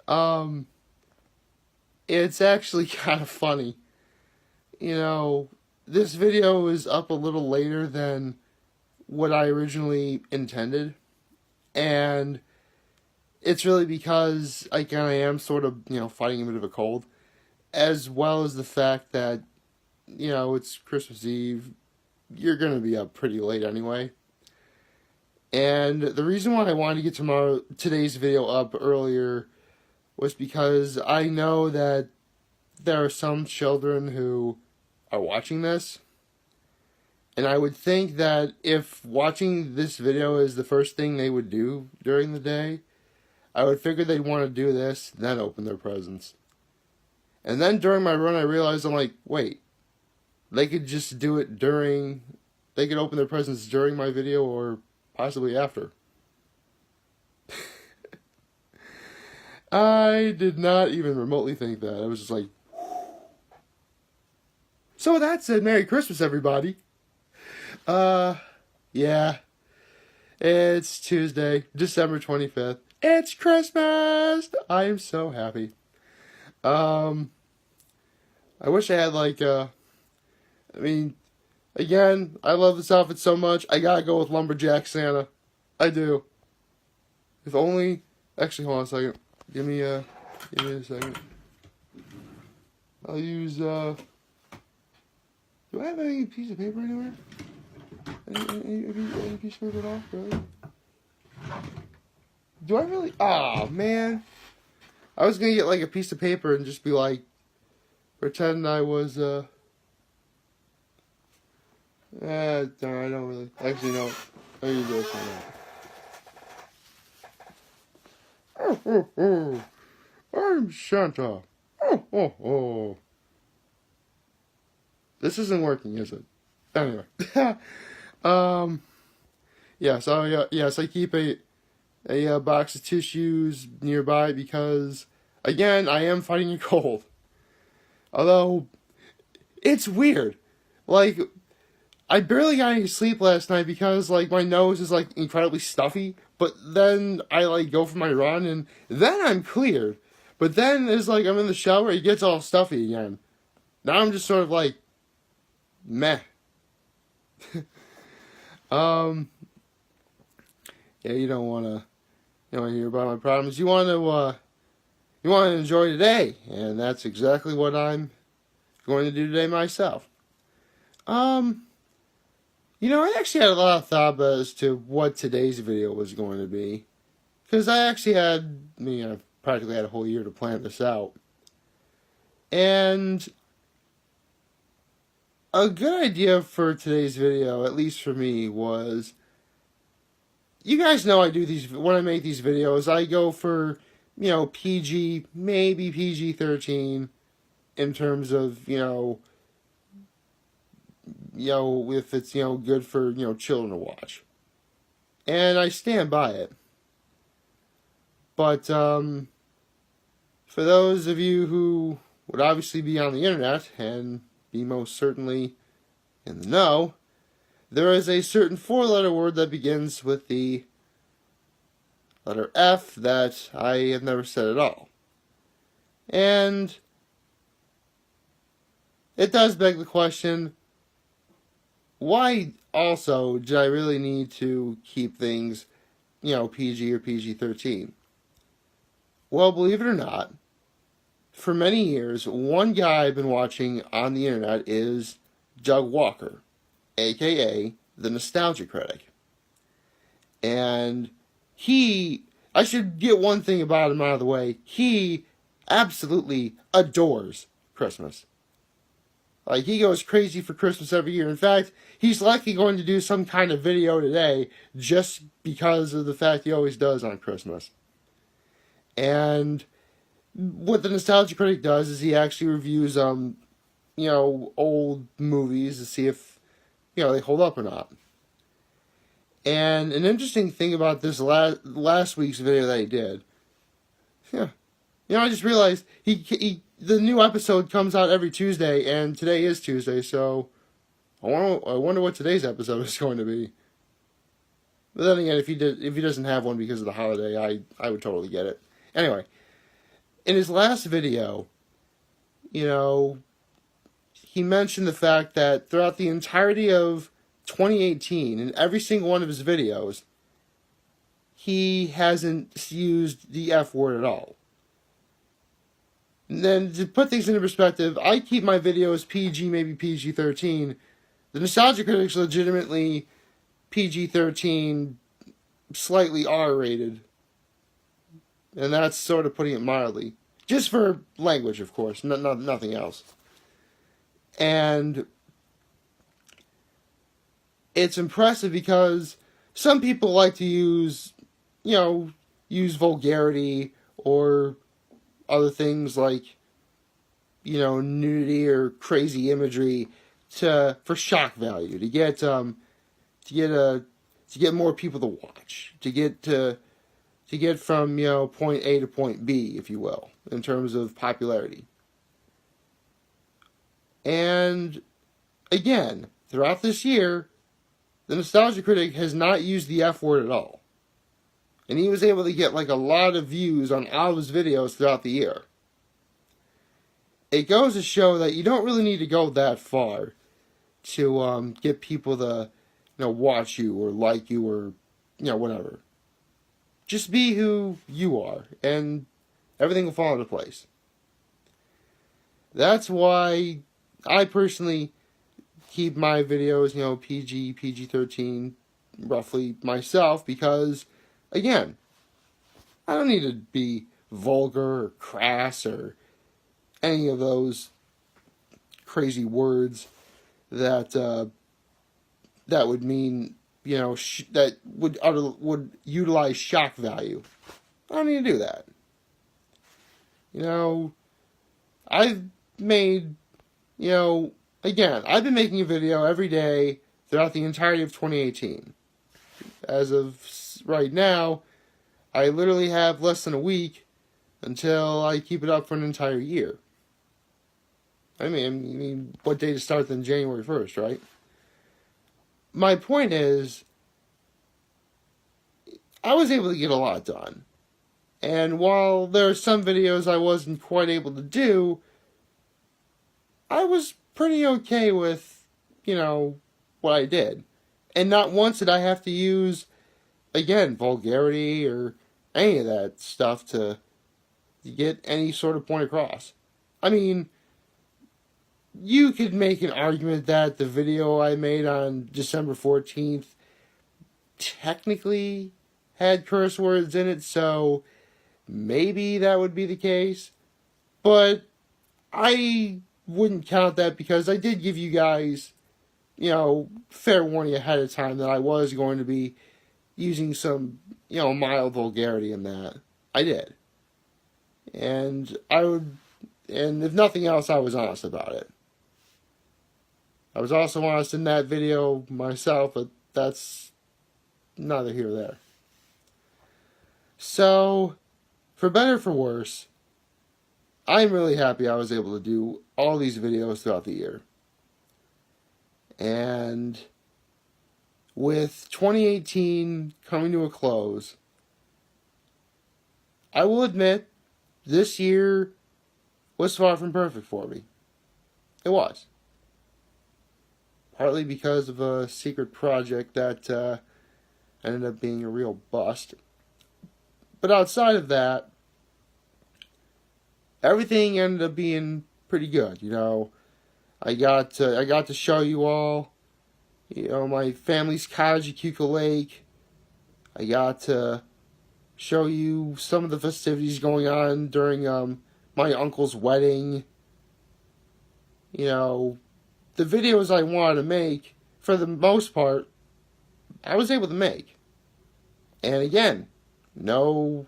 Um, it's actually kind of funny. You know, this video is up a little later than what I originally intended. And it's really because I kind of am sort of, fighting a bit of a cold. As well as the fact that, it's Christmas Eve. You're going to be up pretty late anyway. And the reason why I wanted to get today's video up earlier was because I know that there are some children who are watching this. And I would think that if watching this video is the first thing they would do during the day, I would figure they'd want to do this, then open their presents. And then during my run, I realized, I'm like, wait, they could just do it they could open their presents during my video or possibly after. I did not even remotely think that. I was just like, so with that said, Merry Christmas, everybody. Yeah. It's Tuesday, December 25th. It's Christmas! I am so happy. I wish I had again, I love this outfit so much, I gotta go with Lumberjack Santa. I do. If only, actually, hold on a second. Give me a second. I'll use, do I have any piece of paper anywhere? Any piece of paper at all? Really? Do I really? Aw, man. I was gonna get a piece of paper and just be pretend I was, no, I don't really. Actually, no. I need to do this one. I'm Santa. This isn't working, is it? Anyway. Yes, I keep a box of tissues nearby because, again, I am fighting a cold. Although, it's weird. I barely got any sleep last night because, my nose is, incredibly stuffy. But then I, go for my run and then I'm cleared. But then it's I'm in the shower, it gets all stuffy again. Now I'm just sort of meh. Yeah, you don't want to hear about my problems. You want to enjoy today, and that's exactly what I'm going to do today myself. I actually had a lot of thought as to what today's video was going to be, because I actually had, I practically had a whole year to plan this out, and a good idea for today's video, at least for me, was, you guys know I do when I make these videos, I go for, PG, maybe PG-13, in terms of, if it's, good for, children to watch. And I stand by it. But, for those of you who would obviously be on the internet, and be most certainly in the know, there is a certain four-letter word that begins with the letter F that I have never said at all. And it does beg the question, why also did I really need to keep things, PG or PG-13? Well, believe it or not, for many years, one guy I've been watching on the internet is Doug Walker, a.k.a. the Nostalgia Critic. And I should get one thing about him out of the way, he absolutely adores Christmas. He goes crazy for Christmas every year. In fact, he's likely going to do some kind of video today just because of the fact he always does on Christmas. And what the Nostalgia Critic does is he actually reviews, old movies to see if, they hold up or not. And an interesting thing about this last week's video that he did, I just realized the new episode comes out every Tuesday, and today is Tuesday, so I wonder what today's episode is going to be. But then again, if he doesn't have one because of the holiday, I would totally get it. Anyway, in his last video, you know, he mentioned the fact that throughout the entirety of 2018, in every single one of his videos, he hasn't used the F word at all. And then to put things into perspective, I keep my videos PG, maybe PG-13. The Nostalgia Critic's legitimately PG-13, slightly R-rated. And that's sort of putting it mildly. Just for language, of course, nothing else. And it's impressive because some people like to use vulgarity or other things like, nudity or crazy imagery for shock value, to get more people to watch, to get from, point A to point B, if you will, in terms of popularity. And again, throughout this year, the Nostalgia Critic has not used the F word at all. And he was able to get a lot of views on all of his videos throughout the year. It goes to show that you don't really need to go that far to get people to watch you or like you or whatever. Just be who you are, and everything will fall into place. That's why I personally keep my videos, PG-13, roughly myself, because, again, I don't need to be vulgar or crass or any of those crazy words that would mean, that would utilize shock value. I don't need to do that. I've made, again, I've been making a video every day throughout the entirety of 2018. As of right now, I literally have less than a week until I keep it up for an entire year. I mean, what day to start than January 1st, right? My point is, I was able to get a lot done. And while there are some videos I wasn't quite able to do, I was pretty okay with, what I did. And not once did I have to use, again, vulgarity or any of that stuff to get any sort of point across. I mean, you could make an argument that the video I made on December 14th technically had curse words in it, so maybe that would be the case. But I wouldn't count that because I did give you guys, fair warning ahead of time that I was going to be using some, mild vulgarity in that. I did. And if nothing else, I was honest about it. I was also honest in that video myself, but that's neither here nor there. So, for better or for worse, I'm really happy I was able to do all these videos throughout the year. And with 2018 coming to a close, I will admit, this year was far from perfect for me. It was. Partly because of a secret project that ended up being a real bust. But outside of that, everything ended up being pretty good. I got to show you all, my family's cottage at Keuka Lake. I got to show you some of the festivities going on during my uncle's wedding. The videos I wanted to make, for the most part, I was able to make. And again, no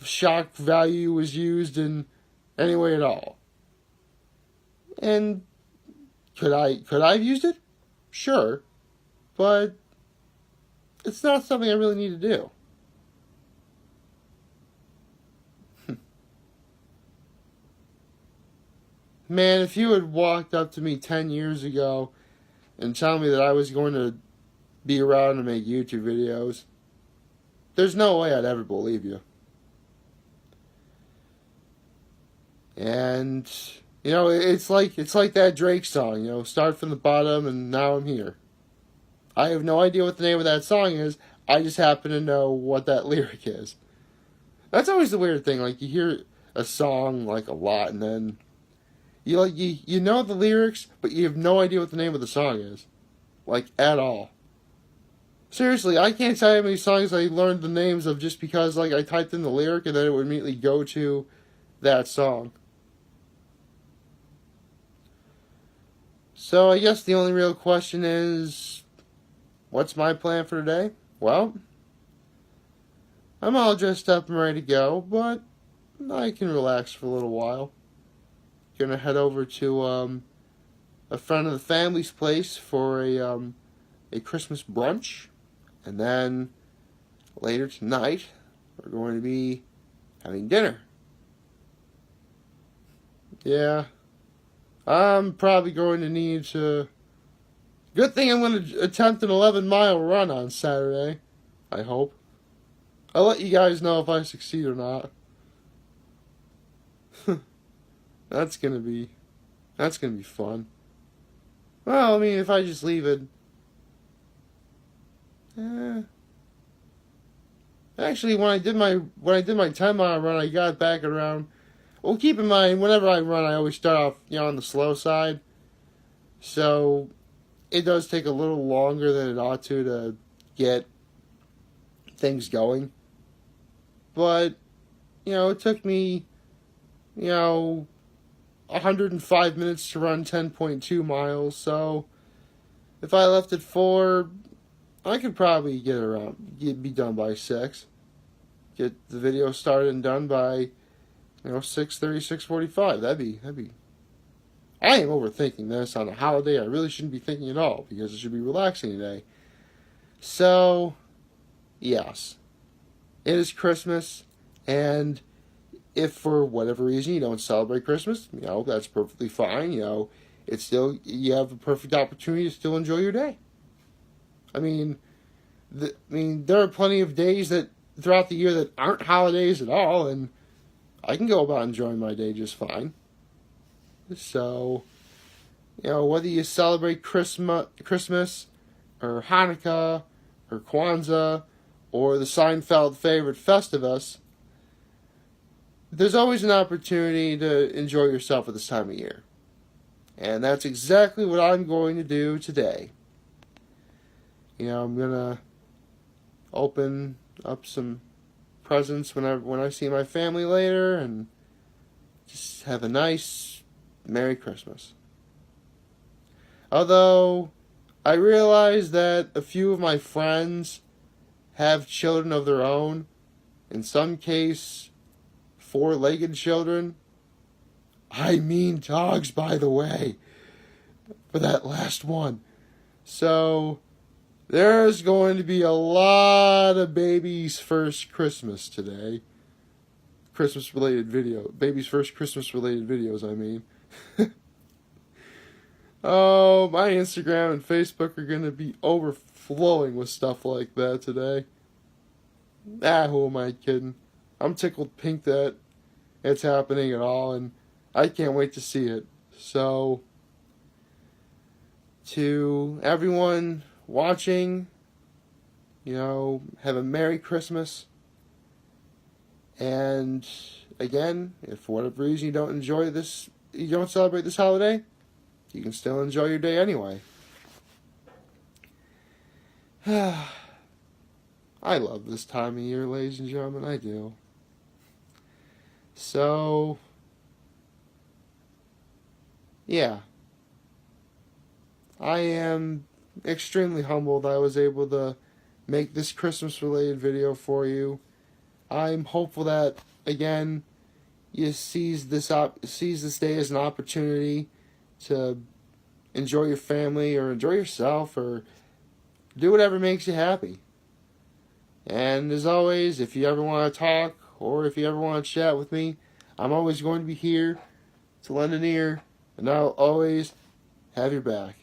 shock value was used in any way at all. And could I have used it? Sure. But it's not something I really need to do. Man, if you had walked up to me 10 years ago and told me that I was going to be around to make YouTube videos, there's no way I'd ever believe you. And it's like that Drake song, start from the bottom and now I'm here. I have no idea what the name of that song is. I just happen to know what that lyric is. That's always the weird thing. Like, you hear a song like a lot, and then you know the lyrics, but you have no idea what the name of the song is, like, at all. Seriously, I can't tell you how many songs I learned the names of just because, like, I typed in the lyric and then it would immediately go to that song. So I guess the only real question is, what's my plan for today? Well, I'm all dressed up and ready to go, but I can relax for a little while. Gonna head over to a friend of the family's place for a Christmas brunch, and then later tonight we're going to be having dinner. Yeah, I'm probably going to need to. Good thing I'm going to attempt an 11-mile run on Saturday. I hope. I'll let you guys know if I succeed or not. That's gonna be fun. Well, I mean, if I just leave it. Actually, when I did my 10-mile run, I got back around. Well, keep in mind, whenever I run, I always start off on the slow side. So it does take a little longer than it ought to get things going. But it took me 105 minutes to run 10.2 miles. So if I left at 4, I could probably be done by 6. Get the video started and done by 6:30, 6:45. That'd be. I am overthinking this on a holiday. I really shouldn't be thinking at all because it should be relaxing today. So, yes, it is Christmas, and if for whatever reason you don't celebrate Christmas, that's perfectly fine. It's still, you have a perfect opportunity to still enjoy your day. I mean, there are plenty of days that throughout the year that aren't holidays at all, and I can go about enjoying my day just fine. So, whether you celebrate Christmas, or Hanukkah, or Kwanzaa, or the Seinfeld favorite Festivus, there's always an opportunity to enjoy yourself at this time of year. And that's exactly what I'm going to do today. I'm going to open up some presents when I see my family later and just have a nice Merry Christmas. Although I realize that a few of my friends have children of their own, in some case 4-legged children. I mean dogs, by the way, for that last one. So there's going to be a lot of baby's first Christmas today. Baby's first Christmas related videos, I mean. Oh, my Instagram and Facebook are going to be overflowing with stuff like that today. Who am I kidding? I'm tickled pink that it's happening at all, and I can't wait to see it. So, to everyone watching, have a Merry Christmas. And again, if for whatever reason you don't celebrate this holiday, you can still enjoy your day anyway. I love this time of year, ladies and gentlemen, I do. So, yeah. I am extremely humbled I was able to make this Christmas-related video for you. I'm hopeful that, again, you seize this day as an opportunity to enjoy your family or enjoy yourself or do whatever makes you happy. And as always, if you ever want to talk or if you ever want to chat with me, I'm always going to be here to lend an ear, and I'll always have your back.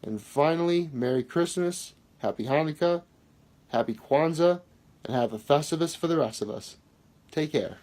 And finally, Merry Christmas, Happy Hanukkah, Happy Kwanzaa, and have a Festivus for the rest of us. Take care.